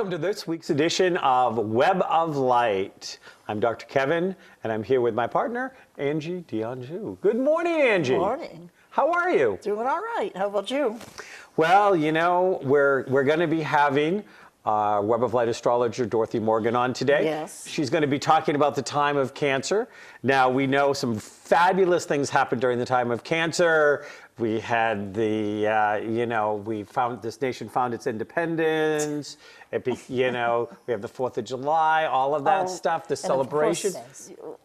Welcome to this week's edition of Web of Light. I'm Dr. Kevin, and I'm here with my partner, Angie D'Anjou. Good morning, Angie. Good morning. How are you? Doing all right. How about you? Well, you know, we're going to be having Web of Light astrologer Dorothy Morgan on today. Yes. She's going to be talking about the time of Cancer. Now, we know some fabulous things happened during the time of Cancer. We had the, we found this nation found its independence. We have the 4th of July, all of that stuff, the celebration.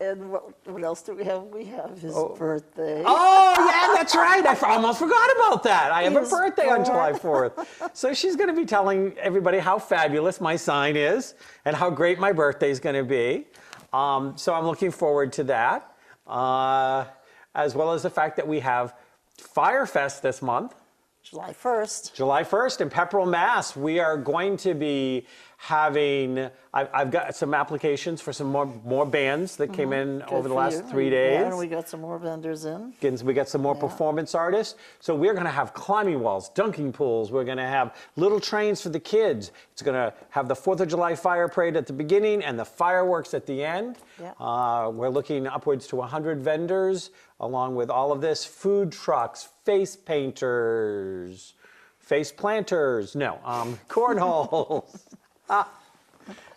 And what else do we have? We have his birthday. Oh, yeah, that's right. I almost forgot about that. I have a He's birthday on born. July 4th. So she's going to be telling everybody how fabulous my sign is and how great my birthday is going to be. So I'm looking forward to that, as well as the fact that we have Firefest this month. July 1st. July 1st in Pepperell, Mass. We are going to be having, I've got some applications for some more bands that came in over the last 3 days. Yeah, and we got some more vendors in. We got some more performance artists. So we're going to have climbing walls, dunking pools. We're going to have little trains for the kids. It's going to have the 4th of July fire parade at the beginning and the fireworks at the end. Yeah. We're looking upwards to 100 vendors along with all of this, food trucks, face painters, face planters, cornholes.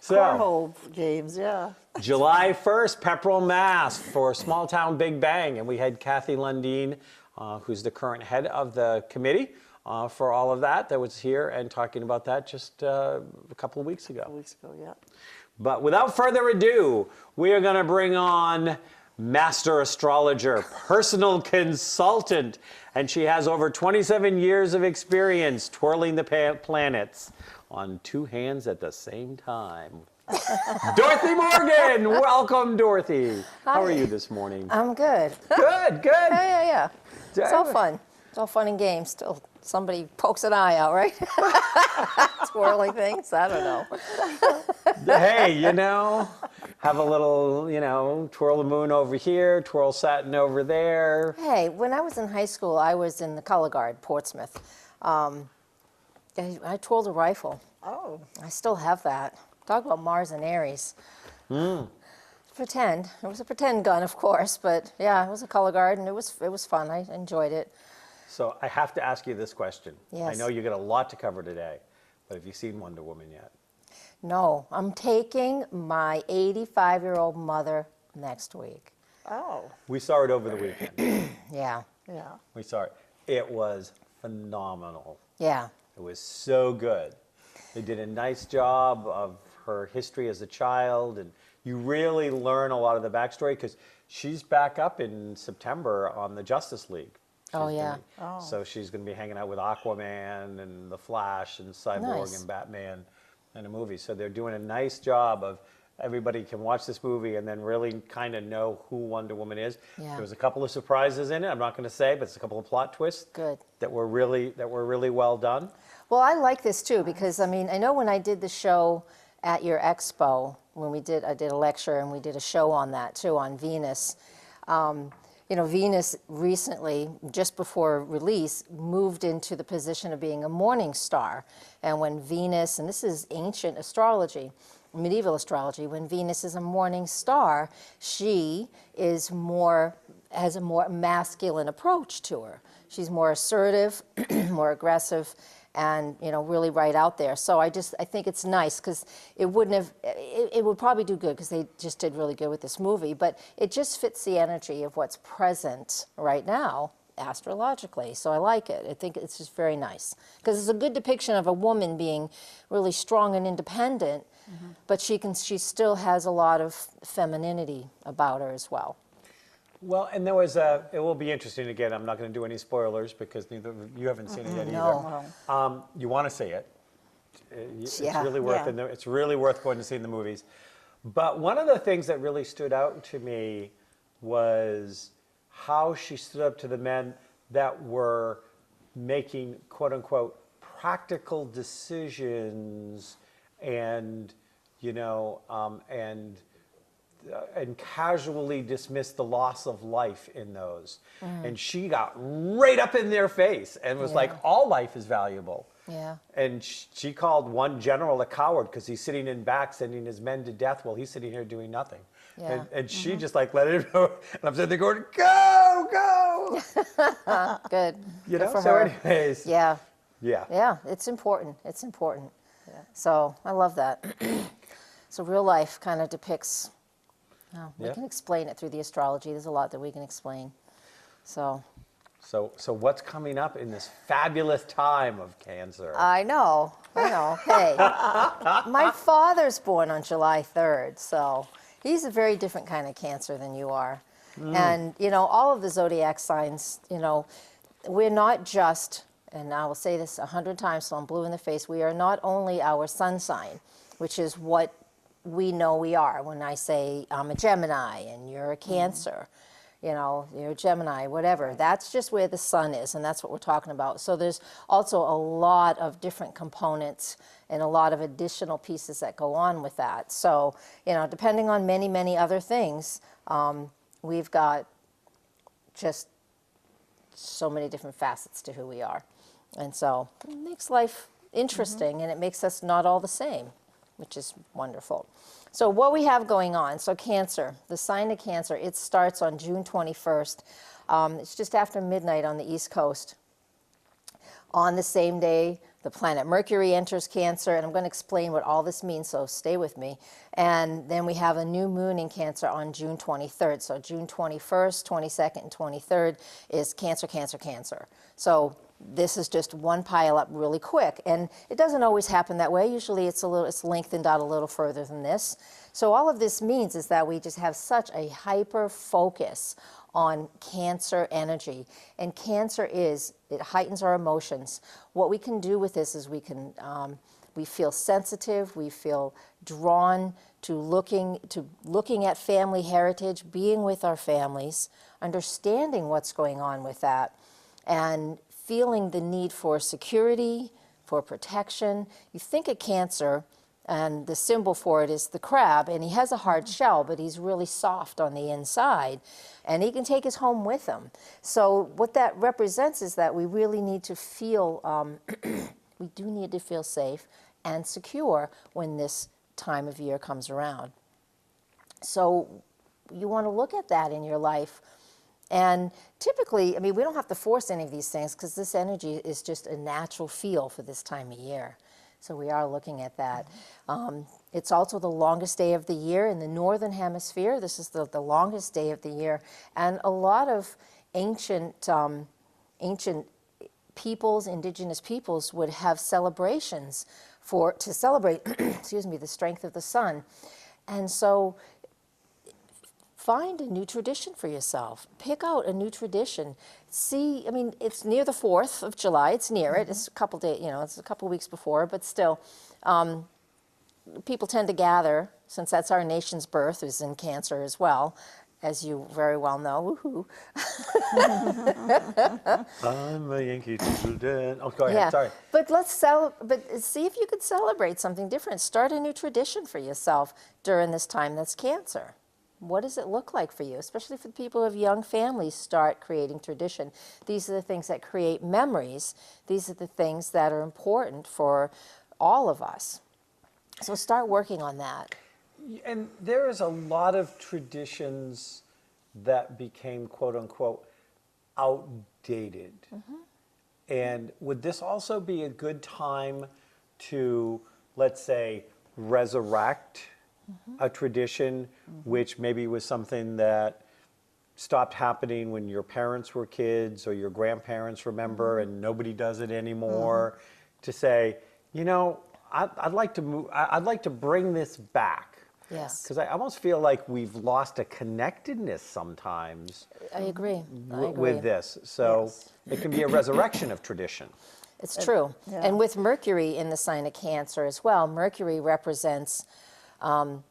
So, Cornhole games, yeah. July 1st, Pepperell, Mass. for Small Town Big Bang. And we had Kathy Lundeen, who's the current head of the committee for all of that was here and talking about that just a couple of weeks ago. Yeah. But without further ado, we are going to bring on Master Astrologer, personal consultant, and she has over 27 years of experience twirling the planets on 2 hands at the same time. Dorothy Morgan! Welcome, Dorothy. Hi. How are you this morning? I'm good. Good. Yeah. It's all fun. It's all fun and games till somebody pokes an eye out, right? Twirling things, I don't know. Hey, have a little, twirl the moon over here, twirl Saturn over there. Hey, when I was in high school, I was in the Color Guard, Portsmouth. I twirled a rifle. Oh. I still have that. Talk about Mars and Aries. Pretend. It was a pretend gun, of course, but yeah, it was a Color Guard, and it was fun. I enjoyed it. So I have to ask you this question. Yes. I know you got a lot to cover today, but have you seen Wonder Woman yet? No, I'm taking my 85-year-old mother next week. Oh. We saw it over the weekend. Yeah. Yeah. We saw it. It was phenomenal. Yeah. It was so good. They did a nice job of her history as a child, and you really learn a lot of the backstory because she's back up in September on the Justice League. So she's going to be hanging out with Aquaman and the Flash and Cyborg and Batman in a movie. So they're doing a nice job of everybody can watch this movie and then really kind of know who Wonder Woman is. Yeah. There was a couple of surprises in it. I'm not going to say, but it's a couple of plot twists. Good. That were really well done. Well, I like this too because I know when I did the show at your expo, when I did a lecture and we did a show on that too, on Venus. Venus recently, just before release, moved into the position of being a morning star. And when Venus, and this is ancient astrology, medieval astrology, when Venus is a morning star, she has a more masculine approach to her. She's more assertive, more aggressive, and really right out there. So I think it's nice because it would probably do good because they just did really good with this movie, but it just fits the energy of what's present right now astrologically. So I like it. I think it's just very nice because it's a good depiction of a woman being really strong and independent, but she still has a lot of femininity about her as well. Well, and it will be interesting again. I'm not going to do any spoilers because neither of you haven't seen it yet either. No. You want to see it. It's really worth going to see in the movies. But one of the things that really stood out to me was how she stood up to the men that were making quote unquote practical decisions and and casually dismissed the loss of life in those. And she got right up in their face and was like, all life is valuable. Yeah. And she called one general a coward because he's sitting in back sending his men to death while he's sitting here doing nothing. Yeah. And she just like let it go. And I'm sitting there going, go, go. Good. You Good know, for so her. anyways. Yeah. Yeah. Yeah, it's important. It's important. So I love that. So real life kind of depicts, we Yeah. can explain it through the astrology. There's a lot that we can explain. So So what's coming up in this fabulous time of Cancer? I know. Hey, my father's born on July 3rd, so he's a very different kind of Cancer than you are. And, all of the zodiac signs, we're not just, and I will say this 100 times so I'm blue in the face, we are not only our sun sign, which is what we know we are. When I say I'm a Gemini and you're a Cancer, you're a Gemini, whatever. That's just where the sun is, and that's what we're talking about. So there's also a lot of different components and a lot of additional pieces that go on with that. So, depending on many, many other things, we've got just so many different facets to who we are. And so it makes life interesting, and it makes us not all the same, which is wonderful. So what we have going on, so Cancer, the sign of Cancer, it starts on June 21st. It's just after midnight on the East Coast. On the same day, the planet Mercury enters Cancer, and I'm going to explain what all this means, so stay with me. And then we have a new moon in Cancer on June 23rd. So June 21st, 22nd, and 23rd is Cancer, Cancer, Cancer. So this is just one pile up really quick, and it doesn't always happen that way. Usually it's lengthened out a little further than this. So all of this means is that we just have such a hyper focus on Cancer energy, and Cancer it heightens our emotions. What we can do with this is we feel sensitive, we feel drawn to looking at family heritage, being with our families, understanding what's going on with that, and feeling the need for security, for protection. You think of Cancer, and the symbol for it is the crab, and he has a hard shell, but he's really soft on the inside, and he can take his home with him. So what that represents is that we really need to feel, we do need to feel safe and secure when this time of year comes around. So you want to look at that in your life. And typically, we don't have to force any of these things because this energy is just a natural feel for this time of year. So we are looking at that. It's also the longest day of the year in the Northern Hemisphere. This is the longest day of the year. And a lot of ancient peoples, indigenous peoples, would have celebrations to celebrate, excuse me, the strength of the sun. And so find a new tradition for yourself. Pick out a new tradition. See, it's near the 4th of July. It's near it. It's a couple days, it's a couple weeks before, but still, people tend to gather, since that's our nation's birth, is in Cancer as well, as you very well know. Woohoo. I'm a Yankee Doodle. Oh, go ahead. Yeah. Sorry. But but see if you could celebrate something different. Start a new tradition for yourself during this time that's Cancer. What does it look like for you? Especially for people who have young families, start creating tradition. These are the things that create memories. These are the things that are important for all of us. So start working on that. And there is a lot of traditions that became, quote unquote, outdated. And would this also be a good time to, let's say, resurrect a tradition which maybe was something that stopped happening when your parents were kids or your grandparents remember and nobody does it anymore, to say, I'd like to move, I'd like to bring this back. Yes. Because I almost feel like we've lost a connectedness sometimes I agree. with this. So it can be a resurrection of tradition. It's true. Yeah. And with Mercury in the sign of Cancer as well, Mercury represents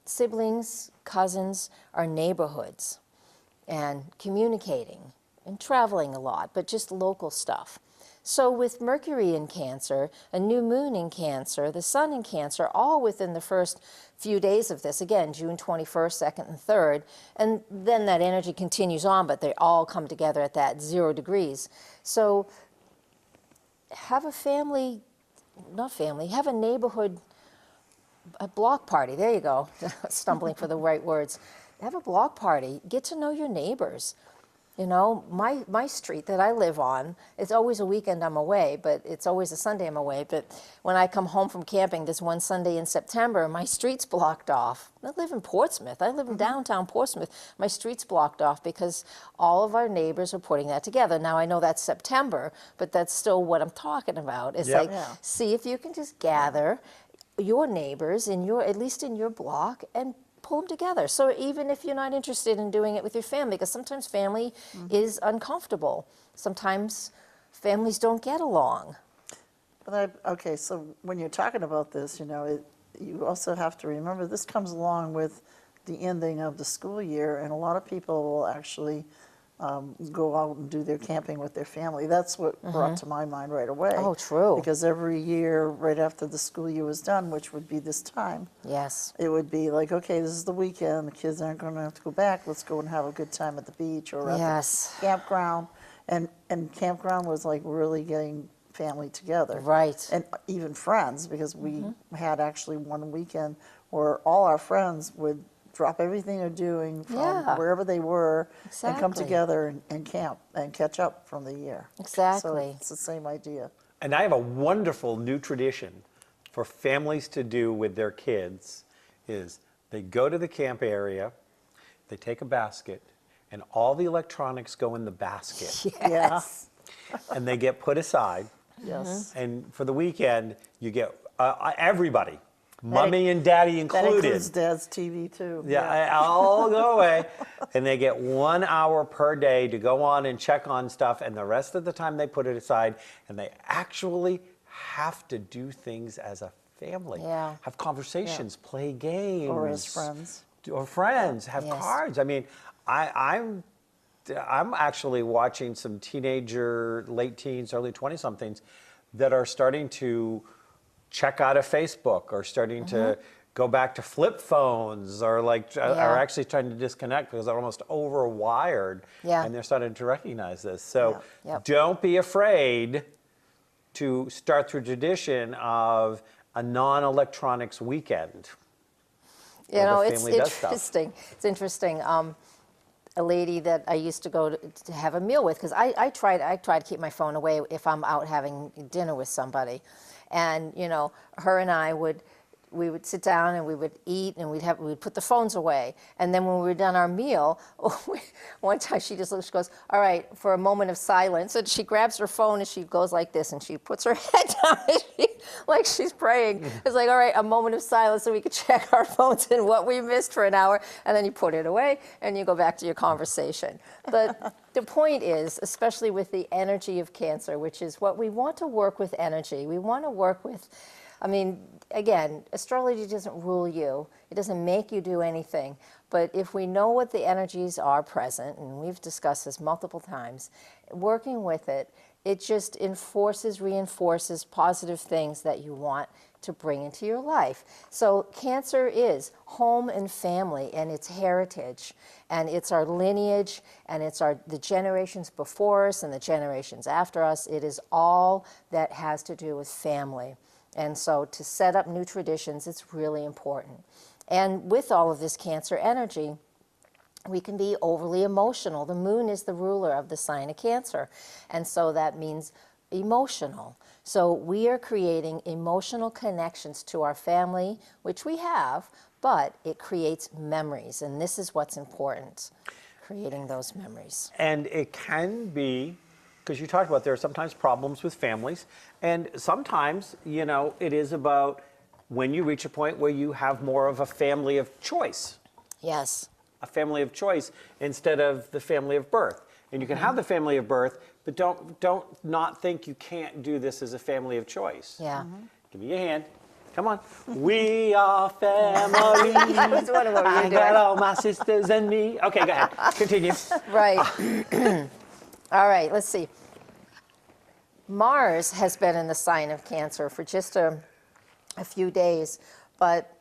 siblings, cousins, our neighborhoods, and communicating and traveling a lot, but just local stuff. So with Mercury in Cancer, a new moon in Cancer, the sun in Cancer, all within the first few days of this, again, June 21st, 2nd, and 3rd, and then that energy continues on, but they all come together at that 0 degrees. So have a family not family, have a neighborhood, a block party. There you go. Stumbling for the right words. Have a block party. Get to know your neighbors. You know, my street that I live on, it's always a weekend I'm away, but it's always a Sunday I'm away. But when I come home from camping this one Sunday in September, my street's blocked off. I live in Portsmouth. I live in downtown Portsmouth. My street's blocked off because all of our neighbors are putting that together. Now, I know that's September, but that's still what I'm talking about. It's like, see if you can just gather your neighbors in your, at least in your block, and pull them together. So even if you're not interested in doing it with your family, because sometimes family is uncomfortable. Sometimes families don't get along. But okay, so when you're talking about this, you know, you also have to remember this comes along with the ending of the school year, and a lot of people will actually go out and do their camping with their family. That's what brought to my mind right away. Oh, true. Because every year, right after the school year was done, which would be this time, Yes. it would be like, okay, this is the weekend, the kids aren't going to have to go back, let's go and have a good time at the beach or at Yes. the campground. And campground was like really getting family together. Right. And even friends, because we had actually one weekend where all our friends would drop everything they're doing from Yeah. wherever they were and come Exactly. together and camp and catch up from the year. Exactly. So it's the same idea. And I have a wonderful new tradition for families to do with their kids is they go to the camp area, they take a basket, and all the electronics go in the basket. Yes. And they get put aside. Yes. And for the weekend, you get everybody, mommy and daddy That included. includes Dad's TV too. Yeah, I'll go away. And they get 1 hour per day to go on and check on stuff. And the rest of the time they put it aside. And they actually have to do things as a family. Yeah. Have conversations, play games. Or as friends. Or friends, have Yes. cards. I mean, I'm actually watching some teenager, late teens, early 20-somethings that are starting to check out of Facebook or starting to go back to flip phones or like are actually trying to disconnect because they're almost overwired. Yeah. And they're starting to recognize this. So Yeah. Yep. don't be afraid to start the tradition of a non-electronics weekend. You where know, the it's family does stuff. interesting. It's interesting. A lady that I used to go to have a meal with, because I try to keep my phone away if I'm out having dinner with somebody, and you know, her and I would sit down and we would eat and we'd put the phones away, and then when we were done our meal, one time she just looks, she goes, "All right, for a moment of silence," and she grabs her phone and she goes like this and she puts her head down like she's praying. It's like, all right, a moment of silence so we could check our phones and what we missed for an hour, and then you put it away and you go back to your conversation. But the point is, especially with the energy of Cancer, which is what we want to work with energy. We want to work with, I mean, again, astrology doesn't rule you. It doesn't make you do anything. But if we know what the energies are present, and we've discussed this multiple times, working with it, it just reinforces positive things that you want to bring into your life. So Cancer is home and family, and it's heritage, and it's our lineage, and it's the generations before us and the generations after us. It is all that has to do with family. And so to set up new traditions, it's really important. And with all of this Cancer energy, we can be overly emotional. The moon is the ruler of the sign of Cancer. And so that means emotional. So we are creating emotional connections to our family, which we have, but it creates memories. And this is what's important, creating those memories. And it can be, because you talked about there are sometimes problems with families, and sometimes, you know, it is about when you reach a point where you have more of a family of choice. Yes. A family of choice instead of the family of birth. And you can have the family of birth, but don't not think you can't do this as a family of choice. Yeah. Give me your hand. Come on. We are family. I was wondering what you were I doing. got all my sisters and me. Okay, go ahead. Continue. Right. All right, let's see. Mars has been in the sign of Cancer for just a few days, but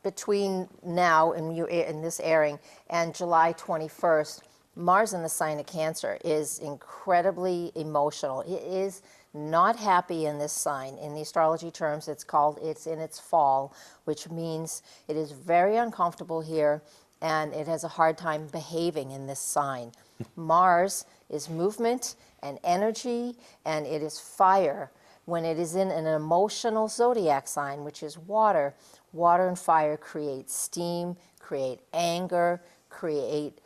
between now and this airing and July 21st, Mars in the sign of Cancer is incredibly emotional. It is not happy in this sign. In the astrology terms, it's in its fall, which means it is very uncomfortable here and it has a hard time behaving in this sign. Mars is movement and energy, and it is fire. When it is in an emotional zodiac sign, which is water, water and fire create steam, create anger, create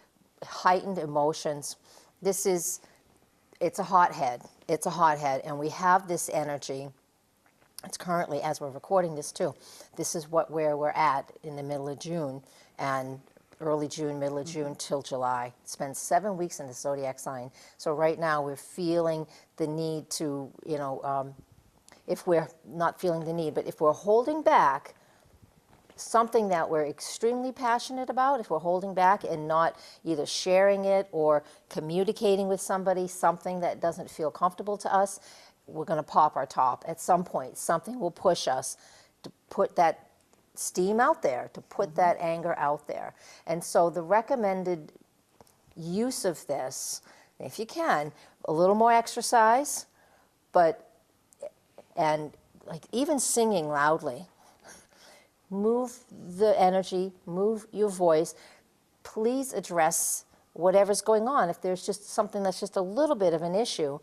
heightened emotions. It's a hothead. It's a hothead, and we have this energy. It's currently, as we're recording this too, this is where we're at in the middle of June, and early June, middle of June till July. Spend 7 weeks in the zodiac sign. So right now we're feeling the need to, if we're not feeling the need, but if we're holding back something that we're extremely passionate about, if we're holding back and not either sharing it or communicating with somebody, something that doesn't feel comfortable to us, we're going to pop our top. At some point, something will push us to put that steam out there, to put that anger out there. And so the recommended use of this, if you can, a little more exercise, and like even singing loudly. Move the energy, move your voice. Please address whatever's going on. If there's just something that's just a little bit of an issue,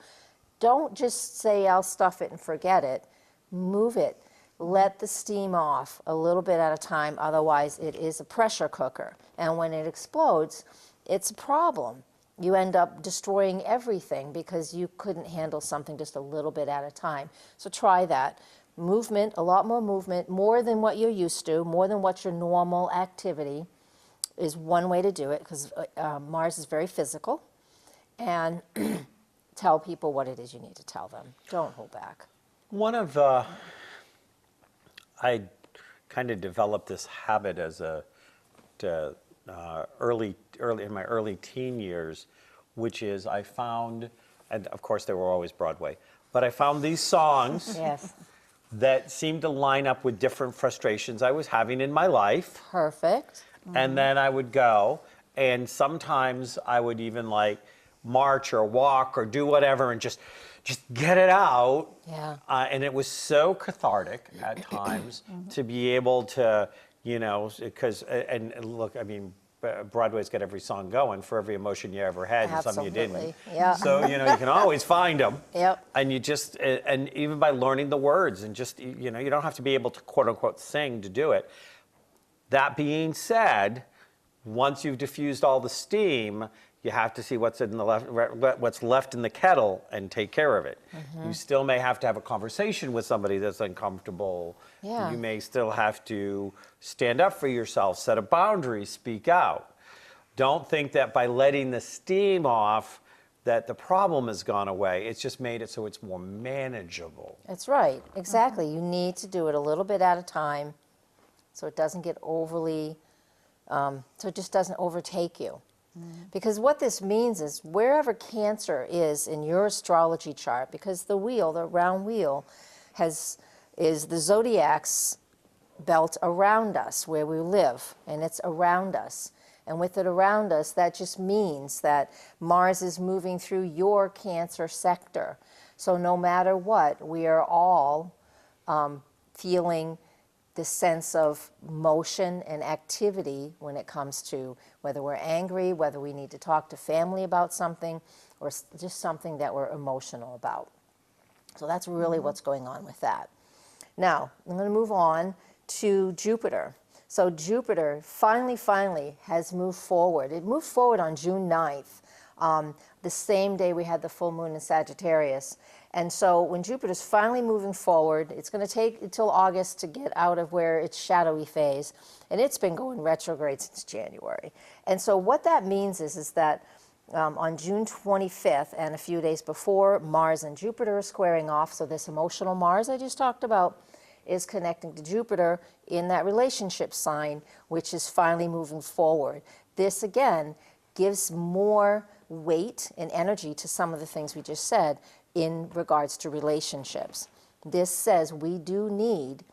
don't just say, I'll stuff it and forget it. Move it. Let the steam off a little bit at a time, otherwise it is a pressure cooker. And when it explodes, it's a problem. You end up destroying everything because you couldn't handle something just a little bit at a time. So try that. Movement, a lot more movement, more than what you're used to, more than what's your normal activity is one way to do it, because Mars is very physical. And tell people what it is you need to tell them. Don't hold back. One of I kind of developed this habit as early in my early teen years, which is I found, and of course they were always Broadway, but I found these songs Yes. that seemed to line up with different frustrations I was having in my life. Perfect. And then I would go, and sometimes I would even like march or walk or do whatever and just get it out. Yeah. And it was so cathartic at times to be able to, because, and look, I mean, Broadway's got every song going for every emotion you ever had and some you didn't. Absolutely. Yeah. So, you can always find them. Yep. And you just, and even by learning the words and just, you don't have to be able to quote unquote sing to do it. That being said, once you've diffused all the steam, you have to see what's left in the kettle and take care of it. You still may have to have a conversation with somebody that's uncomfortable. Yeah. You may still have to stand up for yourself, set a boundary, speak out. Don't think that by letting the steam off that the problem has gone away. It's just made it so it's more manageable. That's right. Exactly. You need to do it a little bit at a time so it doesn't get overly, so it just doesn't overtake you. Because what this means is wherever Cancer is in your astrology chart, because the round wheel, is the zodiac's belt around us where we live, and it's around us. And with it around us, that just means that Mars is moving through your Cancer sector. So no matter what, we are all feeling the sense of motion and activity when it comes to whether we're angry, whether we need to talk to family about something, or just something that we're emotional about. So that's really what's going on with that. Now, I'm going to move on to Jupiter. So Jupiter finally has moved forward. It moved forward on June 9th, the same day we had the full moon in Sagittarius. And so when Jupiter's finally moving forward, it's going to take until August to get out of where it's shadowy phase. And it's been going retrograde since January. And so what that means is that on June 25th and a few days before, Mars and Jupiter are squaring off. So this emotional Mars I just talked about is connecting to Jupiter in that relationship sign, which is finally moving forward. This, again, gives more weight and energy to some of the things we just said in regards to relationships. This says we do need,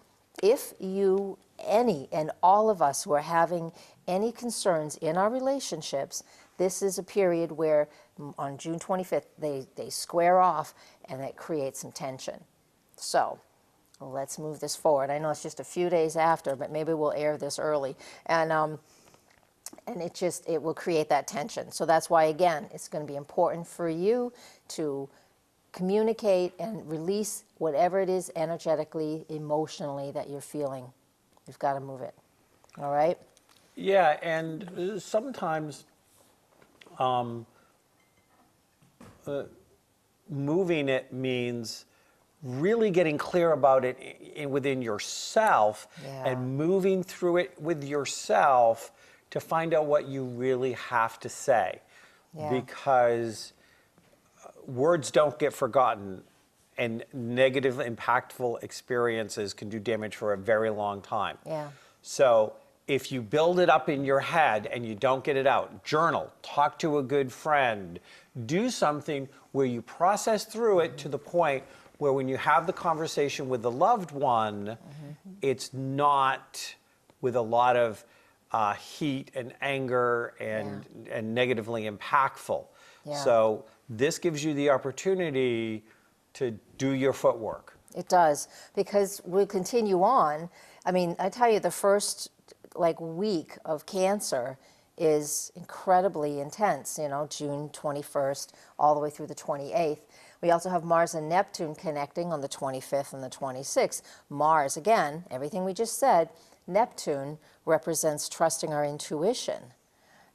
if you, any, and all of us who are having any concerns in our relationships, this is a period where on June 25th, they square off and it creates some tension. So let's move this forward. I know it's just a few days after, but maybe we'll air this early. And it will create that tension. So that's why, again, it's going to be important for you to communicate and release whatever it is energetically, emotionally that you're feeling. You've got to move it. All right? Yeah, and sometimes moving it means really getting clear about it within yourself and moving through it with yourself to find out what you really have to say. Because words don't get forgotten, and negative, impactful experiences can do damage for a very long time. So if you build it up in your head and you don't get it out, journal, talk to a good friend, do something where you process through it to the point where when you have the conversation with the loved one, it's not with a lot of heat and anger and negatively impactful. So this gives you the opportunity to do your footwork. It does, because we'll continue on. I mean, I tell you, the first week of Cancer is incredibly intense, June 21st all the way through the 28th. We also have Mars and Neptune connecting on the 25th and the 26th. Mars, again, everything we just said, Neptune represents trusting our intuition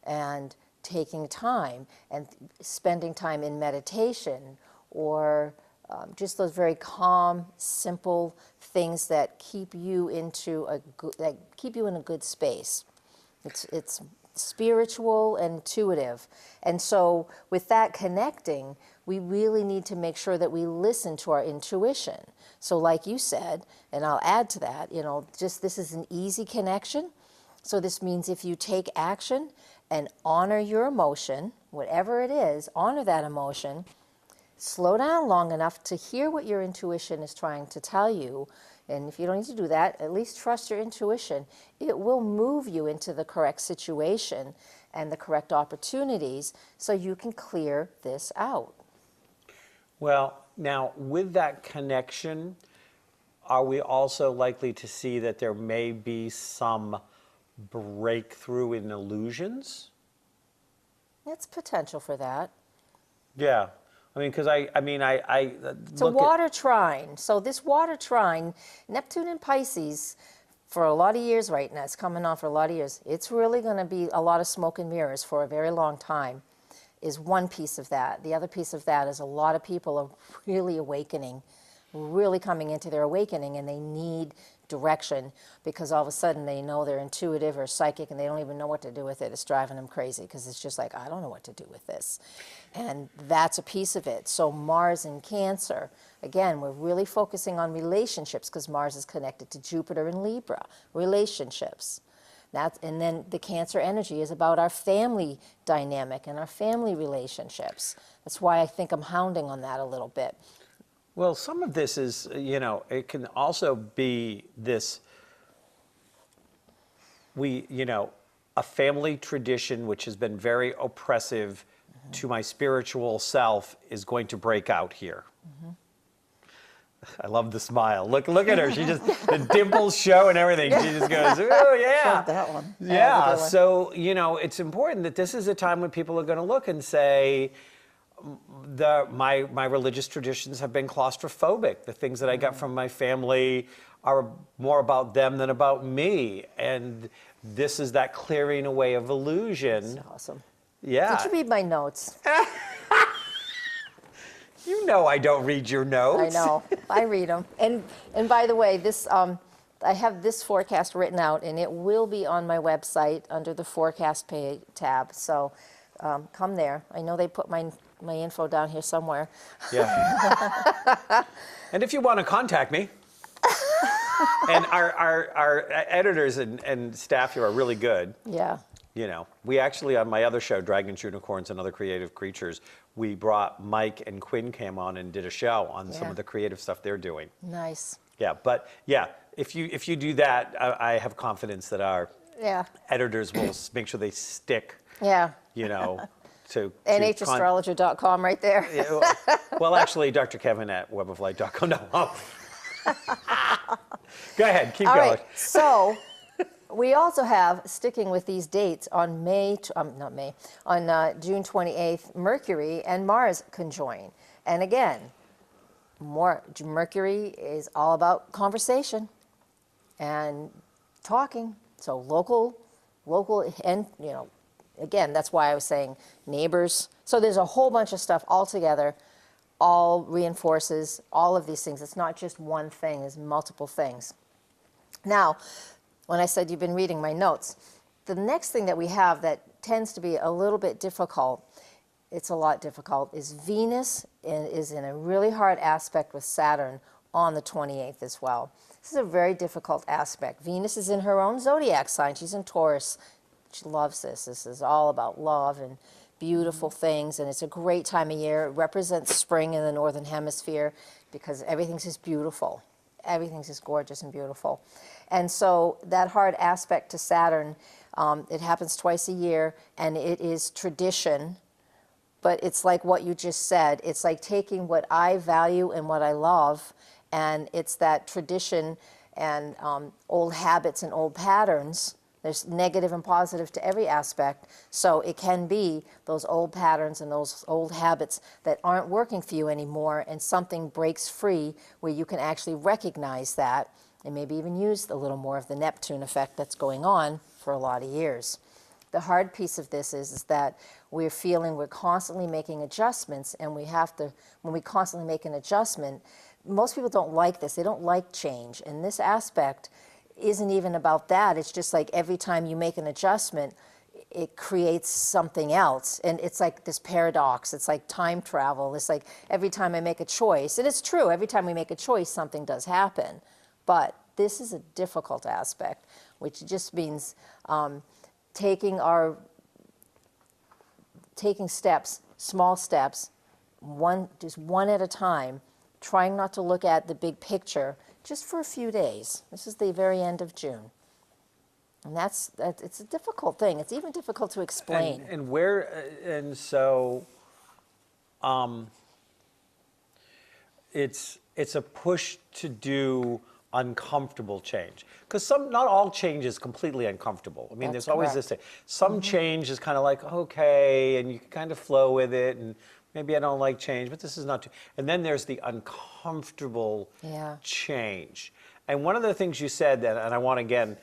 and taking time and spending time in meditation or just those very calm, simple things that keep you in a good space. It's spiritual and intuitive. And so with that connecting, we really need to make sure that we listen to our intuition. So like you said, and I'll add to that, just this is an easy connection. So this means if you take action and honor your emotion, whatever it is, honor that emotion, slow down long enough to hear what your intuition is trying to tell you. And if you don't need to do that, at least trust your intuition. It will move you into the correct situation and the correct opportunities so you can clear this out. Well, now with that connection, are we also likely to see that there may be some breakthrough in illusions? It's potential for that. Yeah. I mean, because it's a water trine. So this water trine, Neptune and Pisces, for a lot of years right now, it's coming on for a lot of years. It's really going to be a lot of smoke and mirrors for a very long time, is one piece of that. The other piece of that is a lot of people are really awakening, really coming into their awakening, and they need direction because all of a sudden they know they're intuitive or psychic and they don't even know what to do with it. It's driving them crazy because it's just like, I don't know what to do with this. And that's a piece of it. So Mars in Cancer, again, we're really focusing on relationships because Mars is connected to Jupiter in Libra, relationships. And then the Cancer energy is about our family dynamic and our family relationships. That's why I think I'm hounding on that a little bit. Well, some of this is, it can also be this, a family tradition which has been very oppressive to my spiritual self is going to break out here. I love the smile. Look at her. She just, the dimples show and everything. She just goes, oh yeah. That one. Yeah. So, it's important that this is a time when people are going to look and say, my religious traditions have been claustrophobic. The things that I got from my family are more about them than about me. And this is that clearing away of illusion. That's awesome. Yeah. Did you read my notes? You know I don't read your notes. I know. I read them. And by the way, this I have this forecast written out, and it will be on my website under the forecast page tab. So come there. I know they put my info down here somewhere. Yeah. And if you want to contact me, and our editors and staff here are really good. Yeah. We actually, on my other show, Dragons, Unicorns, and Other Creative Creatures, we brought Mike and Quinn came on and did a show on some of the creative stuff they're doing. Nice. Yeah, but if you do that, I have confidence that our editors will make sure they stick, to NHastrologer.com right there. Yeah, well, actually, Dr. Kevin at weboflight.com. No. Oh. Go ahead, keep All going. right, so we also have, sticking with these dates, on June 28th, Mercury and Mars conjoin. And again, Mercury is all about conversation and talking. So local, and again, that's why I was saying neighbors. So there's a whole bunch of stuff all together, all reinforces all of these things. It's not just one thing, there's multiple things. Now, when I said you've been reading my notes, the next thing that we have that tends to be a little bit difficult, it's a lot difficult, is Venus is in a really hard aspect with Saturn on the 28th as well. This is a very difficult aspect. Venus is in her own zodiac sign. She's in Taurus. She loves this. This is all about love and beautiful things, and it's a great time of year. It represents spring in the Northern Hemisphere because everything's just beautiful. Everything's just gorgeous and beautiful. And so that hard aspect to Saturn, it happens twice a year, and it is tradition. But it's like what you just said. It's like taking what I value and what I love, and it's that tradition and old habits and old patterns. There's negative and positive to every aspect. So it can be those old patterns and those old habits that aren't working for you anymore, and something breaks free where you can actually recognize that and maybe even use a little more of the Neptune effect that's going on for a lot of years. The hard piece of this is that we're feeling we're constantly making adjustments, and we have to, when we constantly make an adjustment, most people don't like this. They don't like change. And this aspect isn't even about that. It's just like every time you make an adjustment, it creates something else. And it's like this paradox. It's like time travel. It's like every time I make a choice, and it's true, every time we make a choice, something does happen. But this is a difficult aspect, which just means taking steps, small steps, just one at a time, trying not to look at the big picture just for a few days. This is the very end of June. And it's a difficult thing. It's even difficult to explain. It's a push to do uncomfortable change, because not all change is completely uncomfortable. I mean, That's there's always correct. this thing. Some change is kind of like, okay, and you can kind of flow with it, and maybe I don't like change, but this is not too. And then there's the uncomfortable change. And one of the things you said, and I want to, again,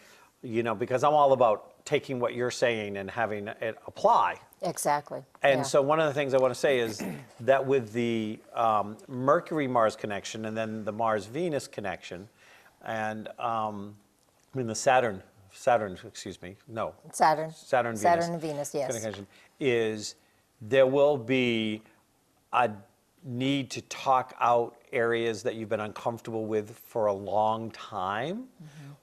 because I'm all about taking what you're saying and having it apply. Exactly. And so one of the things I want to say is that with the Mercury-Mars connection, and then the Mars-Venus connection, and the Saturn, excuse me, no. Saturn Venus. and Venus, yes. Connection is there will be a need to talk out areas that you've been uncomfortable with for a long time,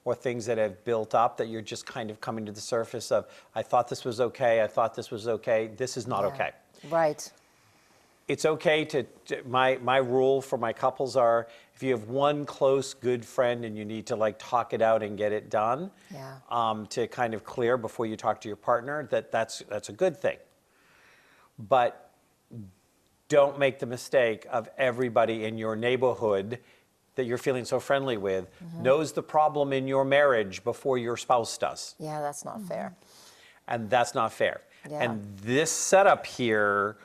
or things that have built up that you're just kind of coming to the surface of, I thought this was okay, I thought this was okay, this is not okay. Right. It's okay my rule for my couples are, if you have one close good friend and you need to like talk it out and get it done, to kind of clear before you talk to your partner, that's a good thing. But don't make the mistake of everybody in your neighborhood that you're feeling so friendly with knows the problem in your marriage before your spouse does. Yeah, that's not fair. And that's not fair. Yeah. And this setup here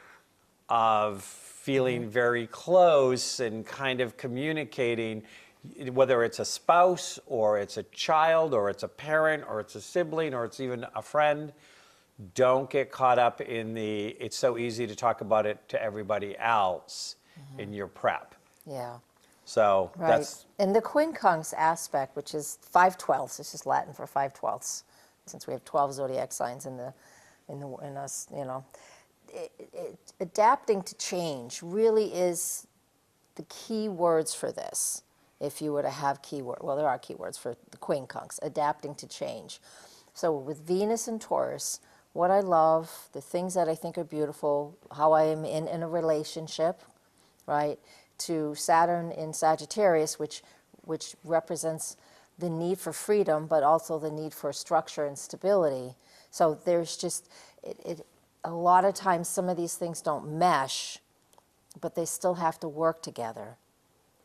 of feeling very close and kind of communicating, whether it's a spouse or it's a child or it's a parent or it's a sibling or it's even a friend, don't get caught up in it's so easy to talk about it to everybody else in your prep. Yeah. So that's... And the quincunx aspect, which is 5/12, this is Latin for 5/12, since we have 12 zodiac signs in us, adapting to change really is the key words for this. If you were to have there are keywords for the quincunx, adapting to change. So with Venus and Taurus, what I love, the things that I think are beautiful, how I am in a relationship, right? To Saturn in Sagittarius, which represents the need for freedom, but also the need for structure and stability. So there's just, a lot of times some of these things don't mesh, but they still have to work together.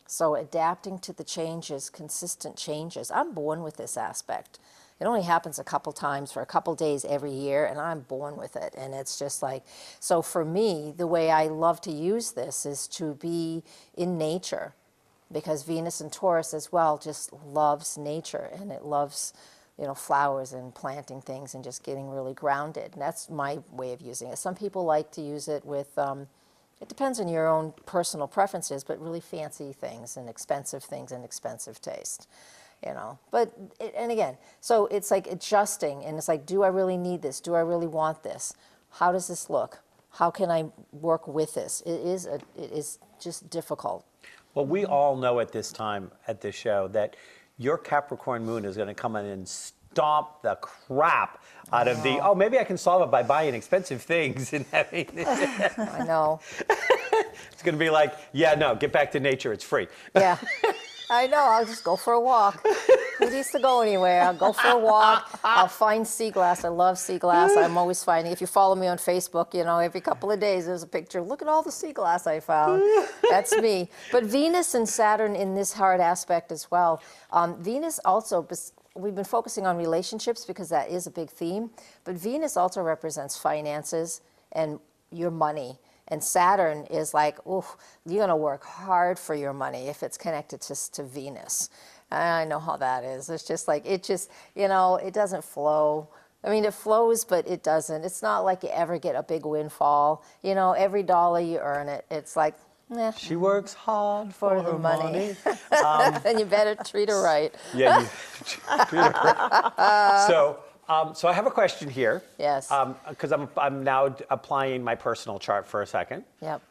So adapting to the changes, consistent changes. I'm born with this aspect. It only happens a couple times for a couple days every year, and I'm born with it. And it's just like, so for me, the way I love to use this is to be in nature, because Venus and Taurus as well just loves nature, and it loves, you know, flowers and planting things and just getting really grounded. And that's my way of using it. Some people like to use it with, it depends on your own personal preferences, but really fancy things and expensive taste. You know, but, and again, so it's like adjusting, and it's like, do I really need this? Do I really want this? How does this look? How can I work with this? It is just difficult. Well, we all know at this time at this show that your Capricorn moon is going to come in and stomp the crap out of the, oh, maybe I can solve it by buying expensive things and having I know. It's going to be like, yeah, no, get back to nature. It's free. Yeah. I know, I'll just go for a walk. Who needs to go anywhere? I'll go for a walk. I'll find sea glass. I love sea glass. I'm always finding, if you follow me on Facebook, you know, every couple of days there's a picture. Look at all the sea glass I found. That's me. But Venus and Saturn in this hard aspect as well. Venus also, we've been focusing on relationships because that is a big theme, but Venus also represents finances and your money. And Saturn is like, ooh, you're going to work hard for your money if it's connected to Venus. I know how that is. It's just like, it just, you know, it doesn't flow. I mean, it flows, but it doesn't. It's not like you ever get a big windfall. You know, every dollar you earn it, it's like, eh. She works hard for her money. And you better treat her right. Yeah, you treat her right. So I have a question here. Yes. Because I'm now applying my personal chart for a second. Yep.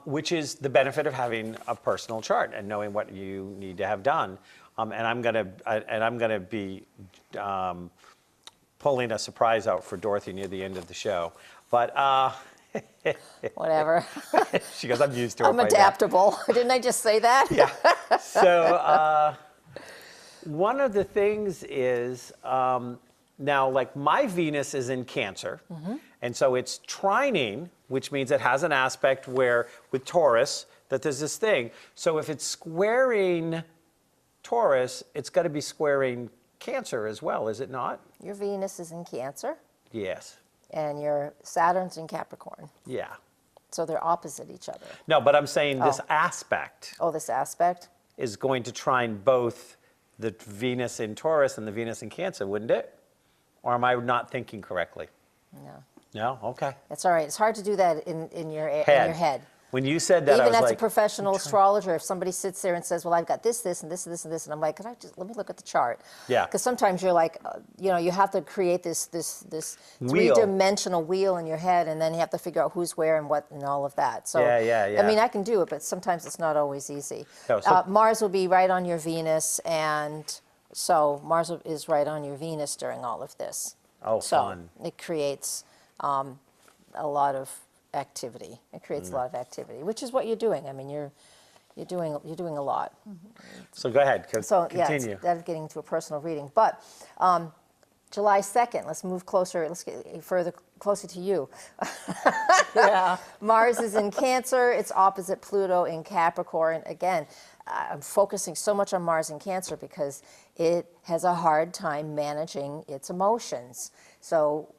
Which is the benefit of having a personal chart and knowing what you need to have done. And I'm gonna be pulling a surprise out for Dorothy near the end of the show. But Whatever. she goes, I'm used to it. I'm adaptable. Didn't I just say that? Yeah. So one of the things is. Now, like my Venus is in Cancer, and so it's trining, which means it has an aspect where, with Taurus, that there's this thing. So if it's squaring Taurus, it's got to be squaring Cancer as well, is it not? Your Venus is in Cancer, Yes. and your Saturn's in Capricorn. Yeah. So they're opposite each other. No, but I'm saying this aspect Oh, this aspect? is going to trine both the Venus in Taurus and the Venus in Cancer, wouldn't it? Or am I not thinking correctly? No. No? Okay. That's all right. It's hard to do that in your head. When you said that, I Even was as like, a professional astrologer, if somebody sits there and says, well, I've got this, and this, and this, and this, and I'm like, let me look at the chart. Yeah. Because sometimes you're like, you know, you have to create this Wheel. three-dimensional wheel in your head, and then you have to figure out who's where and what and all of that. So, Yeah. I mean, I can do it, but sometimes it's not always easy. No, so- Mars will be right on your Venus, and so Mars is right on your Venus during all of this. Oh, so fun. it creates a lot of activity. It creates a lot of activity, which is what you're doing. I mean, you're doing a lot. So go ahead, So continue. yeah, that's getting to a personal reading. But July 2nd, let's move closer. Let's get closer to you. Yeah. Mars is in Cancer. It's opposite Pluto in Capricorn. Again, I'm focusing so much on Mars in Cancer because it has a hard time managing its emotions. So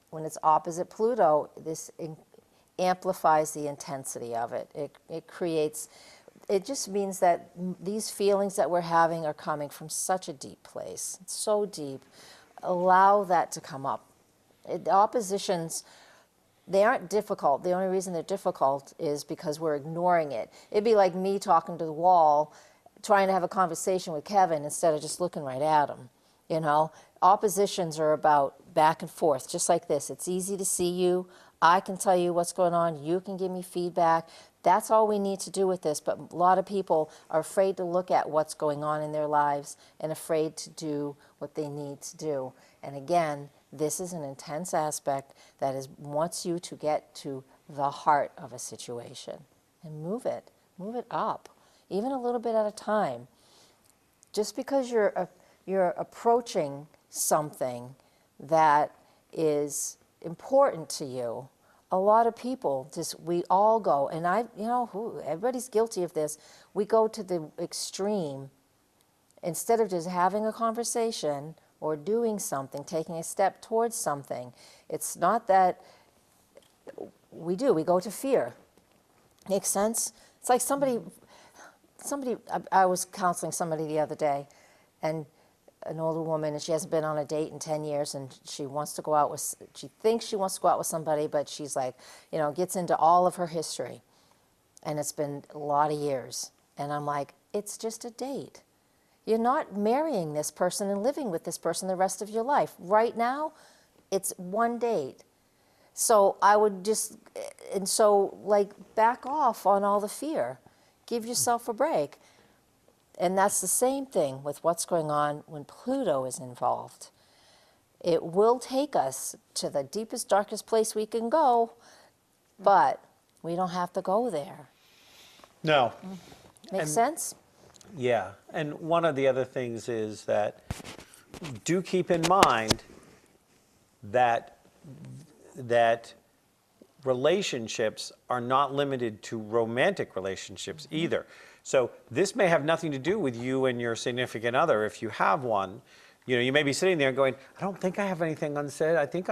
when it's opposite Pluto, this amplifies the intensity of it. It creates, it just means that these feelings that we're having are coming from such a deep place. It's so deep. Allow that to come up. The oppositions, they aren't difficult. The only reason they're difficult is because we're ignoring it. It'd be like me talking to the wall, trying to have a conversation with Kevin instead of just looking right at him. You know, oppositions are about back and forth, just like this. It's easy to see you. I can tell you what's going on. You can give me feedback. That's all we need to do with this. But a lot of people are afraid to look at what's going on in their lives and afraid to do what they need to do. And again, this is an intense aspect that wants you to get to the heart of a situation and move it up, even a little bit at a time. Just because you're approaching something that is important to you a lot of people we all go, and everybody's guilty of this. We go to the extreme instead of just having a conversation or doing something, taking a step towards something. It's not that we go to fear. Makes sense? It's like somebody, I was counseling somebody the other day, and an older woman, and she hasn't been on a date in 10 years, and she thinks she wants to go out with somebody, but she's like, gets into all of her history. And it's been a lot of years. And I'm like, it's just a date. You're not marrying this person and living with this person the rest of your life. Right now, it's one date. So I would back off on all the fear. Give yourself a break. And that's the same thing with what's going on when Pluto is involved. It will take us to the deepest, darkest place we can go, but we don't have to go there. No. Make sense? Yeah. And one of the other things is that do keep in mind that relationships are not limited to romantic relationships either. So this may have nothing to do with you and your significant other if you have one. You may be sitting there going, I don't think I have anything unsaid. I think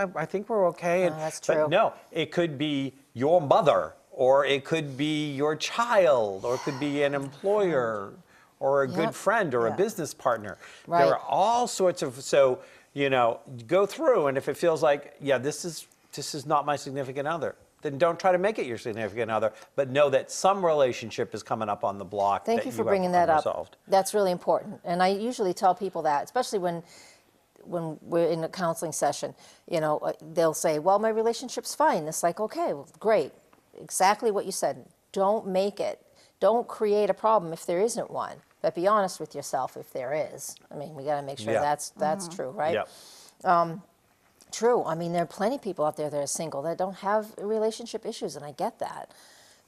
we're okay. That's true. But no, it could be your mother, or it could be your child, or it could be an employer, or a good friend, or a business partner. Right. There are all sorts of, go through, and if it feels like, this is not my significant other, then don't try to make it your significant other, but know that some relationship is coming up on the block. Thank you for bringing that up. That's really important. And I usually tell people that, especially when we're in a counseling session, they'll say, well, my relationship's fine. It's like, okay, well, great. Exactly what you said. Don't make it. Don't create a problem if there isn't one. But be honest with yourself if there is. I mean, we got to make sure that's true, right? Yeah. True. I mean, there are plenty of people out there that are single that don't have relationship issues, and I get that.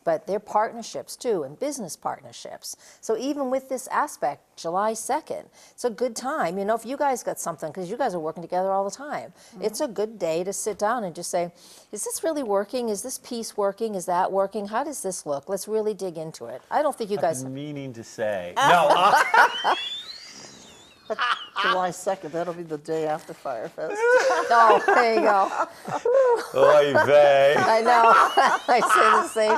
But they're partnerships too, and business partnerships. So even with this aspect, July 2nd, it's a good time. If you guys got something, because you guys are working together all the time, it's a good day to sit down and just say, is this really working? Is this piece working? Is that working? How does this look? Let's really dig into it. I don't think you guys... I'm meaning to say. No. July 2nd, that'll be the day after Fire Fest. Oh, there you go. Oy vey. I know. I say the same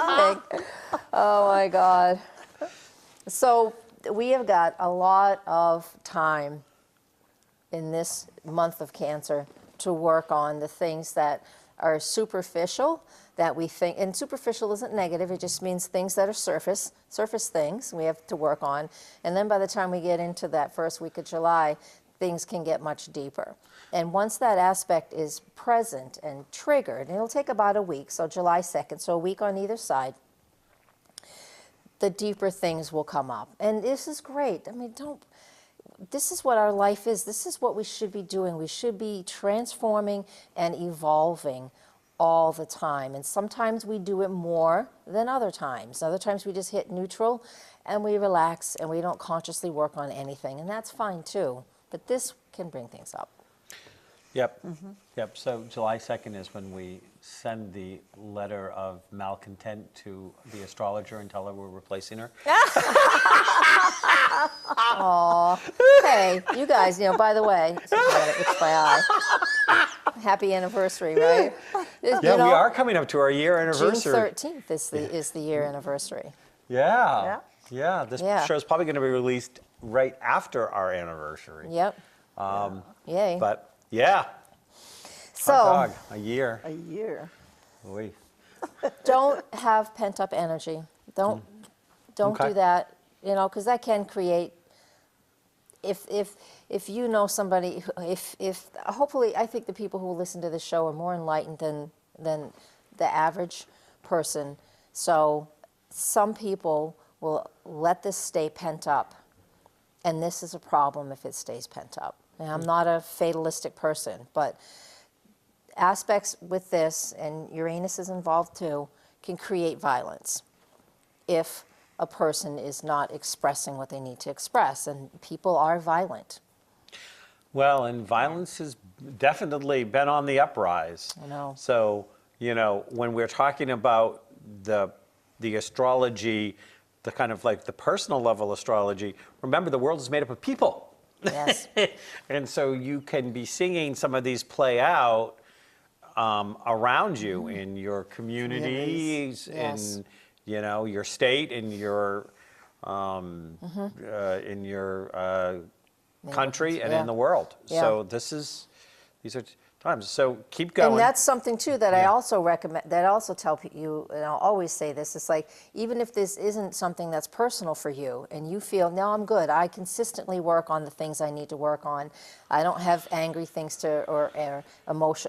thing. Oh, my God. So we have got a lot of time in this month of Cancer to work on the things that are superficial, that we think, and superficial isn't negative, it just means things that are surface things we have to work on. And then by the time we get into that first week of July, things can get much deeper. And once that aspect is present and triggered, and it'll take about a week, so July 2nd, so a week on either side, the deeper things will come up. And this is great. I mean, this is what our life is. This is what we should be doing. We should be transforming and evolving all the time. And sometimes we do it more than other times. Other times we just hit neutral and we relax and we don't consciously work on anything. And that's fine too. But this can bring things up. Yep. Yep. So July 2nd is when we send the letter of malcontent to the astrologer and tell her we're replacing her. Aw. Hey, you guys, by the way, FYI, happy anniversary, right? Yeah, we are coming up to our year anniversary. June 13th is the year anniversary. Yeah. Yeah. This show is probably going to be released right after our anniversary. Yep. Yay. But yeah. So, hot dog, a year. A year. Oy. Don't have pent up energy. Don't do that, because that can create. If you know somebody, if hopefully, I think the people who listen to this show are more enlightened than the average person. So some people will let this stay pent up, and this is a problem if it stays pent up. And I'm not a fatalistic person, but aspects with this, and Uranus is involved too, can create violence if a person is not expressing what they need to express, and people are violent. Well, and violence has definitely been on the uprise. I know. So, you know, when we're talking about the astrology, the kind of like the personal level astrology, remember the world is made up of people. Yes. And so you can be seeing some of these play out around you in your communities, Yes. in, you know, your state, in your country, and Yeah. in the world. Yeah. So these are times. So keep going. And that's something too that I Yeah. also recommend, that I also tell you, and I'll always say this, it's like, even if this isn't something that's personal for you and you feel, no, I'm good, I consistently work on the things I need to work on, I don't have angry things to, or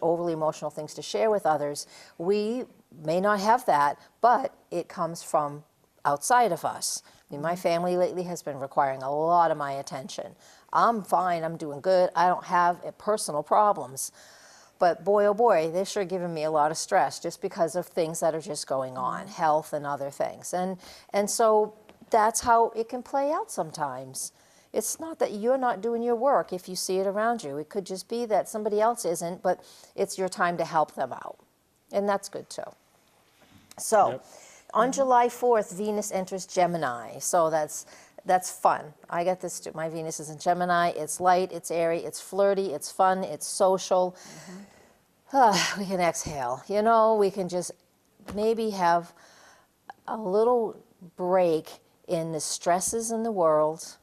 overly emotional things to share with others, we may not have that, but it comes from outside of us. I mean, my family lately has been requiring a lot of my attention. I'm fine, I'm doing good, I don't have personal problems. But boy, oh boy, they're sure giving me a lot of stress just because of things that are just going on, health and other things. And so that's how it can play out sometimes. It's not that you're not doing your work if you see it around you. It could just be that somebody else isn't, but it's your time to help them out. And that's good too. So Yep. on July 4th, Venus enters Gemini. So that's fun. I get this too. My Venus is in Gemini. It's light, it's airy, it's flirty, it's fun, it's social. We can exhale. You know, we can just maybe have a little break in the stresses in the world.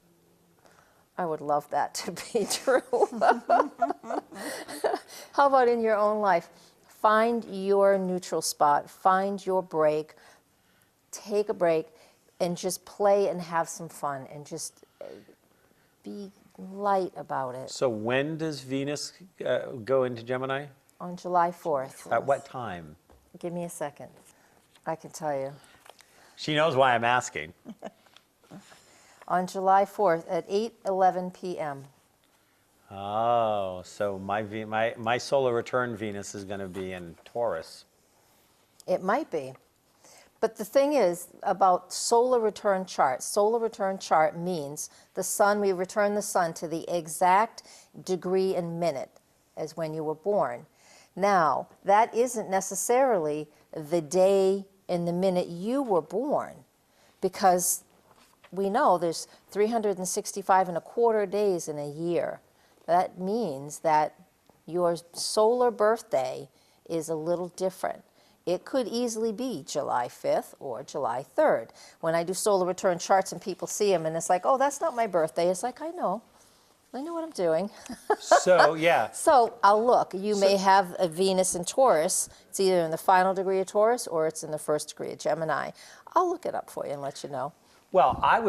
I would love that to be true. How about in your own life? Find your neutral spot. Find your break. Take a break and just play and have some fun and just be light about it. So when does Venus go into Gemini? On July 4th. At what time? Give me a second. I can tell you. She knows why I'm asking. On July 4th at 8:11 p.m. Oh, so my solar return Venus is going to be in Taurus. It might be. But the thing is about solar return chart means the sun, we return the sun to the exact degree and minute as when you were born. Now, that isn't necessarily the day and the minute you were born, because we know there's 365 and a quarter days in a year. That means that your solar birthday is a little different. It could easily be July 5th or July 3rd. When I do solar return charts and people see them and it's like, oh, that's not my birthday. It's like, I know what I'm doing. So, yeah. So I'll look. You may have a Venus in Taurus. It's either in the final degree of Taurus or it's in the first degree of Gemini. I'll look it up for you and let you know. Well, I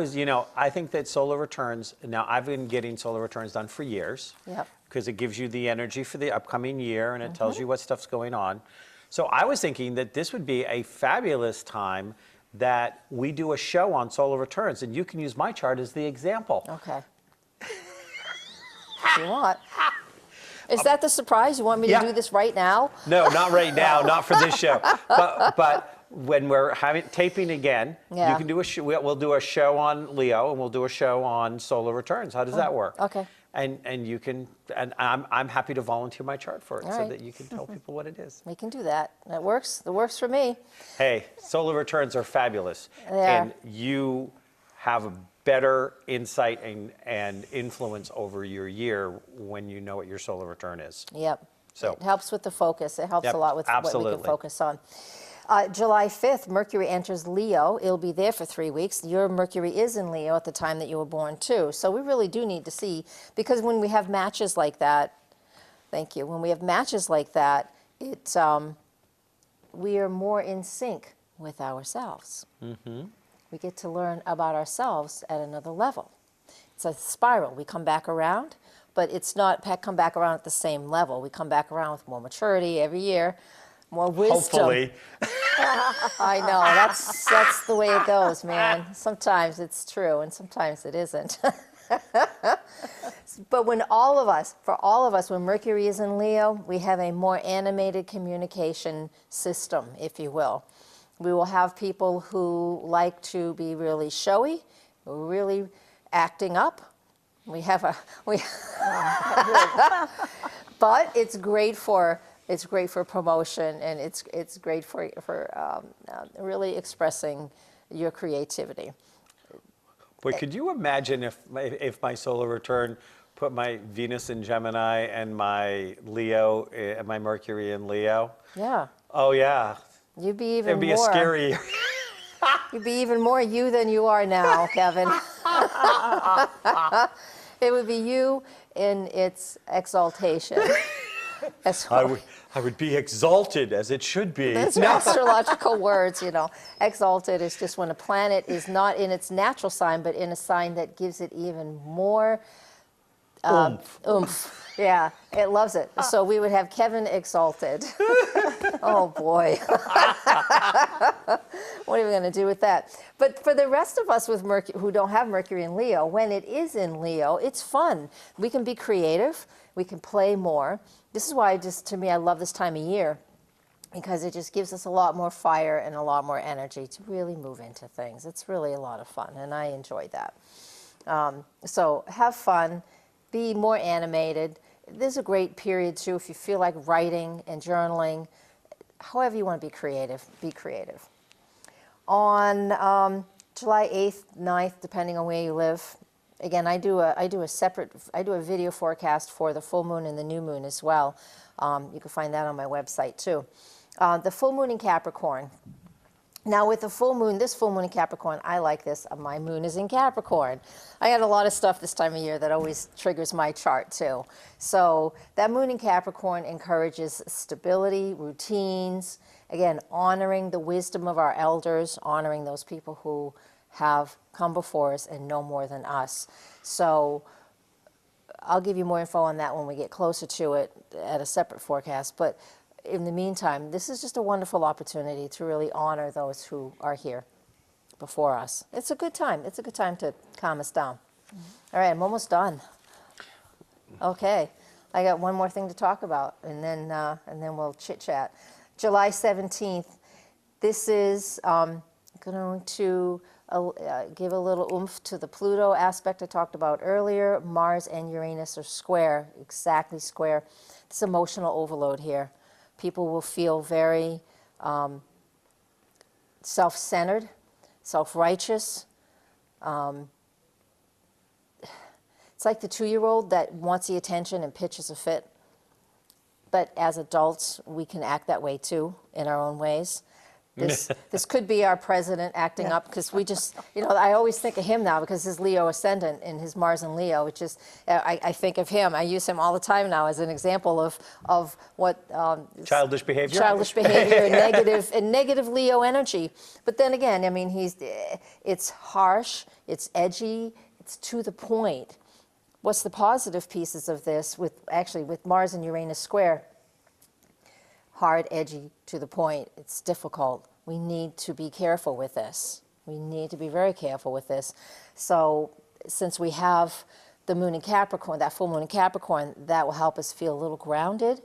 think that solar returns, now I've been getting solar returns done for years. Yep. Because it gives you the energy for the upcoming year and it tells you what stuff's going on. So I was thinking that this would be a fabulous time that we do a show on solar returns, and you can use my chart as the example. Okay. If you want. Is that the surprise? You want me to Yeah. do this right now? No, not right now, not for this show. But when we're taping again, Yeah. you can do a show. We'll do a show on Leo, and we'll do a show on solar returns. How does that work? Okay. And you can, and I'm happy to volunteer my chart for it All so right. that you can tell people what it is. We can do that. That works. That works for me. Hey, solar returns are fabulous. They are. And you have a better insight and influence over your year when you know what your solar return is. Yep. So- It helps with the focus. It helps Yep, a lot with what we absolutely. can focus on. July 5th, Mercury enters Leo. It'll be there for 3 weeks. Your Mercury is in Leo at the time that you were born, too. So we really do need to see, because when we have matches like that, thank you, when we have matches like that, we are more in sync with ourselves. Mm-hmm. We get to learn about ourselves at another level. It's a spiral. We come back around, but it's not come back around at the same level. We come back around with more maturity every year, more wisdom. Hopefully. I know, that's the way it goes, man. Sometimes it's true and sometimes it isn't. But for all of us, when Mercury is in Leo, we have a more animated communication system, if you will. We will have people who like to be really showy, really acting up. But it's great for It's great for promotion, and it's great for really expressing your creativity. Boy, could you imagine if my solar return put my Venus in Gemini and my Leo, and my Mercury in Leo? Yeah, Oh yeah, you'd be even it'd be more. a scary. You'd be even more you than you are now, Kevin. It would be you in its exaltation. I would be exalted as it should be. Those are astrological words, you know. Exalted is just when a planet is not in its natural sign, but in a sign that gives it even more oomph. Yeah, it loves it. So we would have Kevin exalted. Oh boy. What are we going to do with that? But for the rest of us with Mercury, who don't have Mercury in Leo, when it is in Leo, it's fun. We can be creative. We can play more. This is why, to me, I love this time of year, because it just gives us a lot more fire and a lot more energy to really move into things. It's really a lot of fun, and I enjoy that. So have fun. Be more animated. This is a great period, too, if you feel like writing and journaling. However you want to be creative, be creative. On July 8th, 9th, depending on where you live, again, I do a video forecast for the full moon and the new moon as well. You can find that on my website, too. The full moon in Capricorn. Now with the full moon, this full moon in Capricorn, I like this. My moon is in Capricorn. I got a lot of stuff this time of year that always triggers my chart too. So that moon in Capricorn encourages stability, routines, again, honoring the wisdom of our elders, honoring those people who have come before us and know more than us. So I'll give you more info on that when we get closer to it at a separate forecast. But in the meantime, this is just a wonderful opportunity to really honor those who are here before us. It's a good time. It's a good time to calm us down. All right, I'm almost done. Okay, I got one more thing to talk about, and then we'll chit-chat. July 17th, this is going to give a little oomph to the Pluto aspect I talked about earlier. Mars and Uranus are square, exactly square. It's emotional overload here. People will feel very self-centered, self-righteous. It's like the 2-year-old that wants the attention and pitches a fit. But as adults, we can act that way too, in our own ways. This could be our president acting up, because we just, I always think of him now because his Leo ascendant and his Mars in Leo, which is, I think of him. I use him all the time now as an example of what Childish behavior. Childish behavior and negative Leo energy. But then again, I mean, it's harsh, it's edgy, it's to the point. What's the positive pieces of this with Mars and Uranus square? Hard, edgy, to the point. It's difficult. We need to be careful with this. We need to be very careful with this. So since we have the moon in Capricorn, that full moon in Capricorn, that will help us feel a little grounded.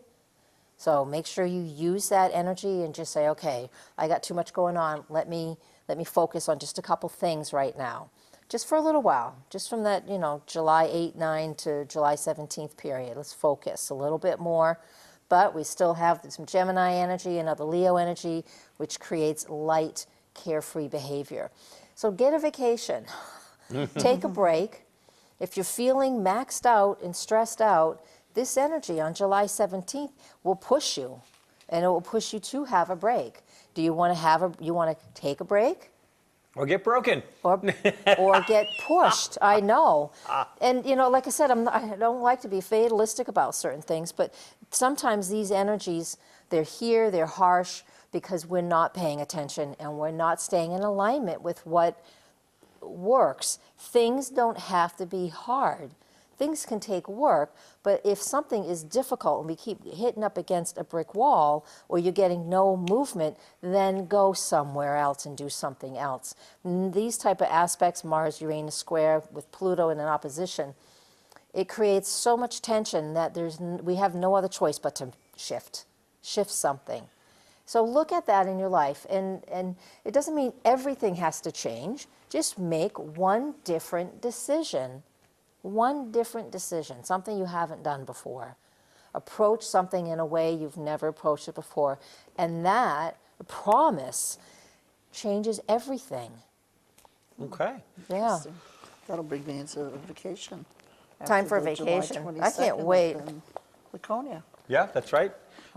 So make sure you use that energy and just say, okay, I got too much going on. Let me focus on just a couple things right now. Just for a little while, just from that, July 8, 9 to July 17th period. Let's focus a little bit more. But we still have some Gemini energy and other Leo energy, which creates light, carefree behavior. So get a vacation. Take a break. If you're feeling maxed out and stressed out, this energy on July 17th will push you, and it will push you to have a break. Do you want to take a break? Or get broken. Or get pushed, I know. And, like I said, I don't like to be fatalistic about certain things, but sometimes these energies, they're here, they're harsh, because we're not paying attention and we're not staying in alignment with what works. Things don't have to be hard. Things can take work, but if something is difficult and we keep hitting up against a brick wall, or you're getting no movement, then go somewhere else and do something else. These type of aspects, Mars, Uranus square with Pluto in an opposition, it creates so much tension that we have no other choice but to shift something. So look at that in your life, and it doesn't mean everything has to change. Just make one different decision. One different decision, something you haven't done before. approach something in a way you've never approached it before. And that promise changes everything. Okay. Yeah. Interesting. That'll bring me into vacation. Time after for the July vacation. I 22nd can't up wait. in Laconia. Yeah, that's right.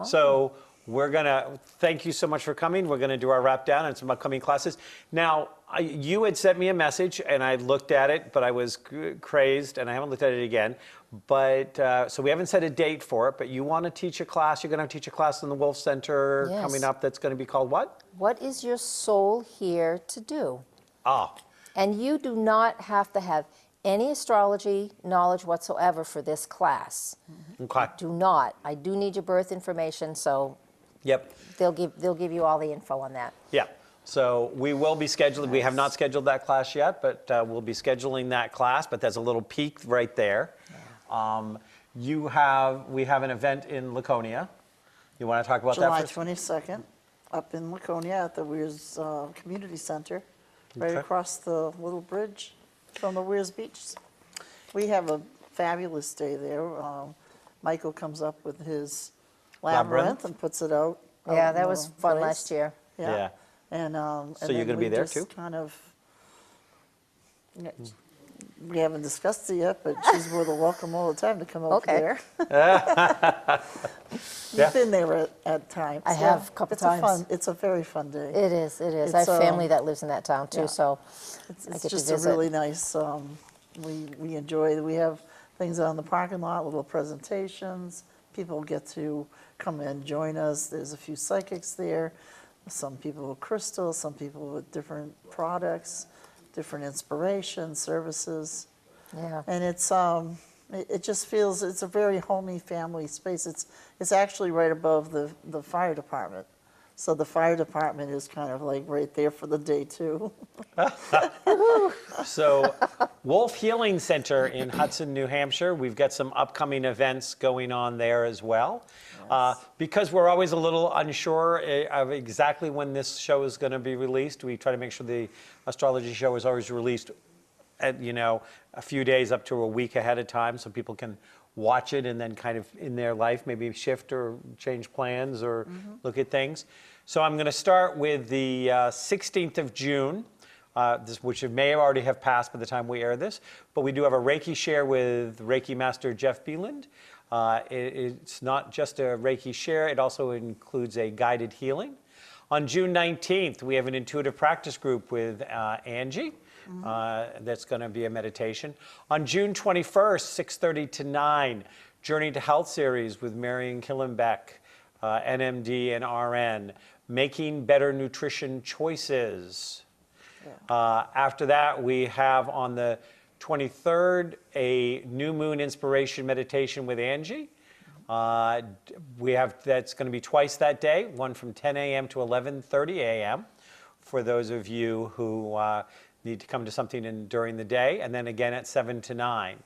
So we're gonna thank you so much for coming. We're gonna do our wrap down and some upcoming classes. Now, you had sent me a message and I looked at it, but I was crazed and I haven't looked at it again. But so we haven't set a date for it. But you want to teach a class? You're gonna teach a class in the Wolf Center Yes. coming up. That's going to be called what? What is your soul here to do? Ah, And you do not have to have any astrology knowledge whatsoever for this class. okay. Do not. I do need your birth information, so Yep. they'll give you all the info on that. Yeah. So we will be scheduling. We have not scheduled that class yet, but we'll be scheduling that class. But there's a little peek right there. We have an event in Laconia. You want to talk about July that first? 22nd, up in Laconia at the Weirs Community Center, right Okay. across the little bridge from the Weirs Beach. We have a fabulous day there. Michael comes up with his labyrinth and puts it out. Yeah, in that the was fun place. last year. Yeah. And So you're then gonna be we there just too? Kind of. We haven't discussed it yet, but she's more than welcome all the time to come over Okay. there. Yeah. You've been there at times. I have a couple it's times. It's a very fun day. It is, it is. I It's, have family that lives in that town too, yeah. so It's I get to just a visit. really nice, we enjoy, we have things out in the parking lot, little presentations. People get to come and join us. There's a few psychics there. Some people with crystals, some people with different products, different inspirations, services. Yeah. And it just feels, it's a very homey family space. It's actually right above the fire department. So the fire department is kind of like right there for the day too. So, Wolf Healing Center in Hudson, New Hampshire. We've got some upcoming events going on there as well. Because we're always a little unsure of exactly when this show is going to be released, we try to make sure the astrology show is always released at, a few days up to a week ahead of time so people can watch it and then kind of in their life maybe shift or change plans or look at things. So I'm going to start with the 16th of June. Which may already have passed by the time we air this, but we do have a Reiki share with Reiki Master Jeff Beeland. It's not just a Reiki share, it also includes a guided healing. On June 19th, we have an intuitive practice group with Angie. That's going to be a meditation. On June 21st, 6:30 to 9, Journey to Health series with Marion Killenbeck, NMD and RN, Making Better Nutrition Choices. After that, we have on the 23rd a new moon inspiration meditation with Angie. That's going to be twice that day, one from 10 a.m. to 11:30 a.m. for those of you who need to come to something during the day, and then again at 7 to 9.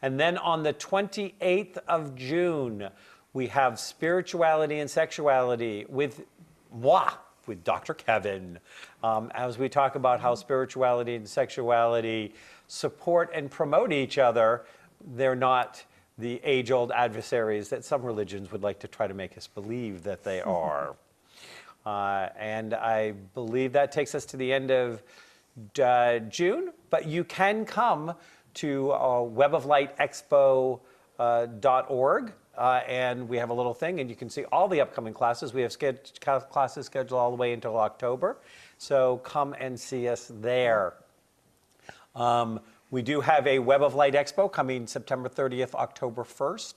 And then on the 28th of June, we have Spirituality and Sexuality with moi, with Dr. Kevin, as we talk about how spirituality and sexuality support and promote each other. They're not the age-old adversaries that some religions would like to try to make us believe that they are. And I believe that takes us to the end of June, but you can come to weboflightexpo.org. And we have a little thing, and you can see all the upcoming classes. We have classes scheduled all the way until October, so come and see us there. We do have a Web of Light Expo coming September 30th, October 1st,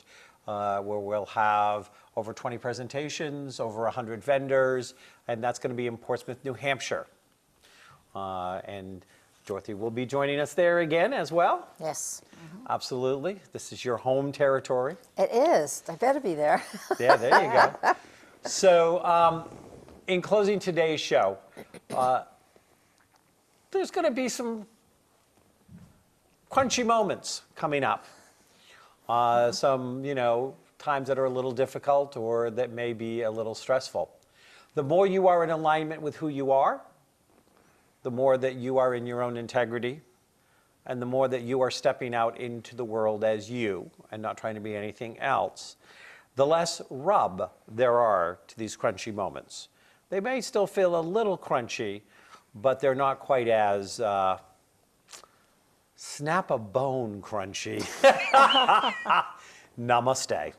where we'll have over 20 presentations, over 100 vendors, and that's going to be in Portsmouth, New Hampshire. And Dorothy will be joining us there again as well. Yes. Absolutely. This is your home territory. It is. I better be there. Yeah, there you go. So, in closing today's show, there's going to be some crunchy moments coming up. Some, times that are a little difficult or that may be a little stressful. The more you are in alignment with who you are, the more that you are in your own integrity, and the more that you are stepping out into the world as you and not trying to be anything else, the less rub there are to these crunchy moments. They may still feel a little crunchy, but they're not quite as snap a bone crunchy. Namaste.